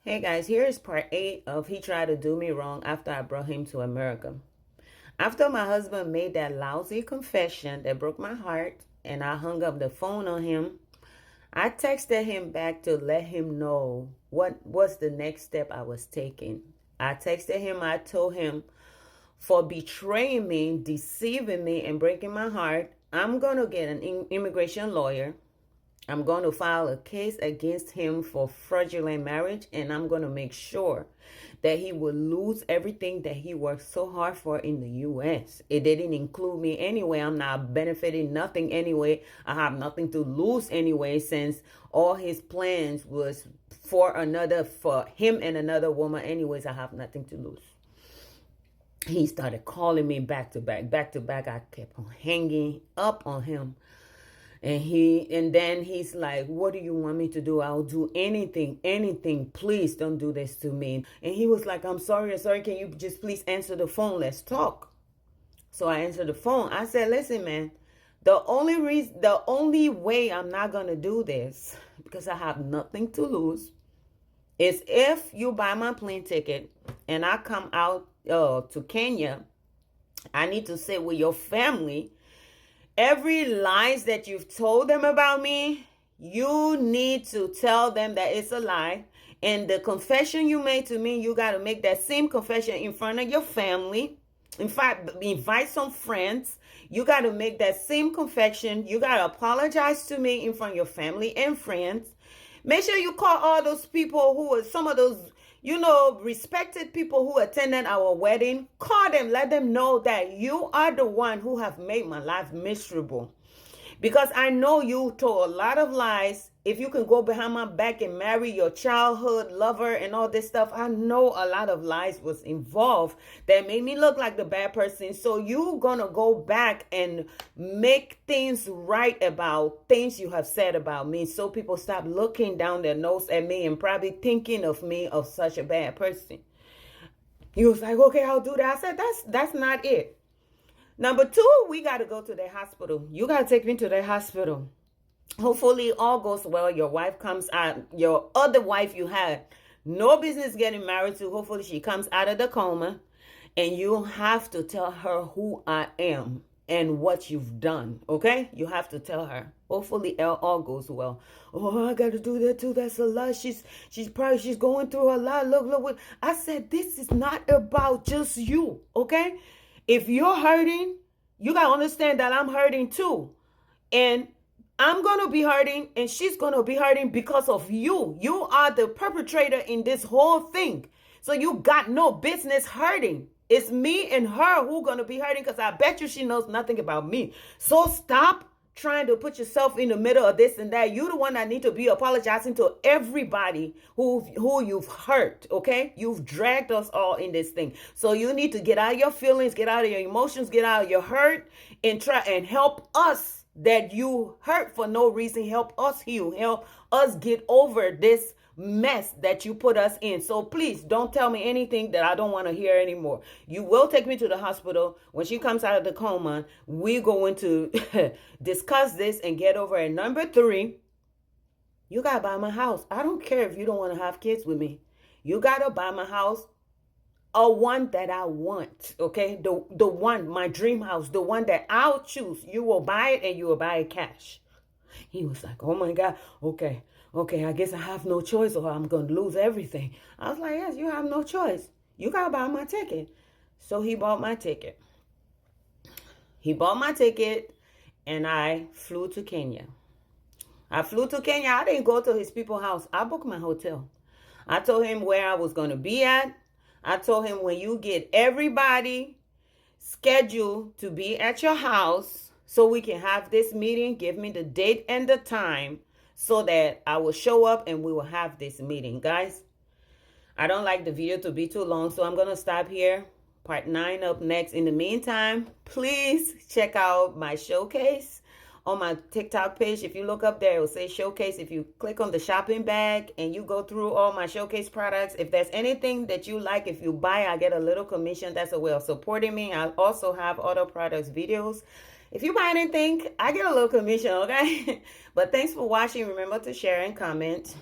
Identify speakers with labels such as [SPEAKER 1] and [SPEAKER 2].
[SPEAKER 1] Hey guys, here is part 8 of He Tried to Do Me Wrong After I Brought Him to America. After my husband made that lousy confession that broke my heart and I hung up the phone on him, I texted him back to let him know what was the next step I was taking. I texted him, I told him, for betraying me, deceiving me, and breaking my heart, I'm going to get an immigration lawyer. I'm going to file a case against him for fraudulent marriage, and I'm going to make sure that he will lose everything that he worked so hard for in the U.S. It didn't include me anyway. I'm not benefiting nothing anyway. I have nothing to lose anyway, since all his plans was for him and another woman. Anyways, I have nothing to lose. He started calling me back to back. I kept on hanging up on him. And then he's like, what do you want me to do? I'll do anything. Please don't do this to me. And he was like, I'm sorry. Can you just please answer the phone? Let's talk. So I answered the phone. I said, listen, man, the only way I'm not going to do this, because I have nothing to lose, is if you buy my plane ticket and I come out to Kenya. I need to sit with your family. Every lies that you've told them about me, you need to tell them that it's a lie. And the confession you made to me, you got to make that same confession in front of your family. In fact, invite some friends. You got to make that same confession. You got to apologize to me in front of your family and friends. Make sure you call all those people who are some of those, respected people who attended our wedding. Call them, let them know that you are the one who have made my life miserable. Because I know you told a lot of lies. If you can go behind my back and marry your childhood lover and all this stuff, I know a lot of lies was involved that made me look like the bad person. So you're going to go back and make things right about things you have said about me. So people stop looking down their nose at me and probably thinking of me of such a bad person. He was like, okay, I'll do that. I said, that's not it. Number 2, we got to go to the hospital. You got to take me to the hospital. Hopefully all goes well. Your wife comes out. Your other wife you had no business getting married to. Hopefully she comes out of the coma. And you have to tell her who I am and what you've done. Okay? You have to tell her. Hopefully all goes well. Oh, I got to do that too. That's a lot. She's going through a lot. Look. I said, this is not about just you. Okay? If you're hurting, you got to understand that I'm hurting too. And I'm going to be hurting and she's going to be hurting because of you. You are the perpetrator in this whole thing. So you got no business hurting. It's me and her who going to be hurting, because I bet you she knows nothing about me. So stop trying to put yourself in the middle of this and that. You're the one that need to be apologizing to everybody who you've hurt, okay? You've dragged us all in this thing. So you need to get out of your feelings, get out of your emotions, get out of your hurt, and try and help us that you hurt for no reason. Help us heal. Help us get over this mess that you put us in. So please don't tell me anything that I don't want to hear anymore. You will take me to the hospital. When she comes out of the coma, we're going to discuss this and get over it. Number 3, you got to buy my house. I don't care if you don't want to have kids with me. You got to buy my house. A one that I want, okay? The one, my dream house, the one that I'll choose. You will buy it and you will buy it cash. He was like, oh my God, okay, I guess I have no choice or I'm going to lose everything. I was like, yes, you have no choice. You got to buy my ticket. So he bought my ticket. And I flew to Kenya. I didn't go to his people's house. I booked my hotel. I told him where I was going to be at. I told him, when you get everybody scheduled to be at your house so we can have this meeting, give me the date and the time so that I will show up and we will have this meeting. Guys, I don't like the video to be too long, so I'm going to stop here. Part 9 up next. In the meantime, please check out my showcase on my TikTok page. If you look up there, it will say showcase. If you click on the shopping bag and you go through all my showcase products, if there's anything that you like, if you buy, I get a little commission. That's a way of supporting me. I also have other products videos. If you buy anything, I get a little commission, okay? But thanks for watching. Remember to share and comment.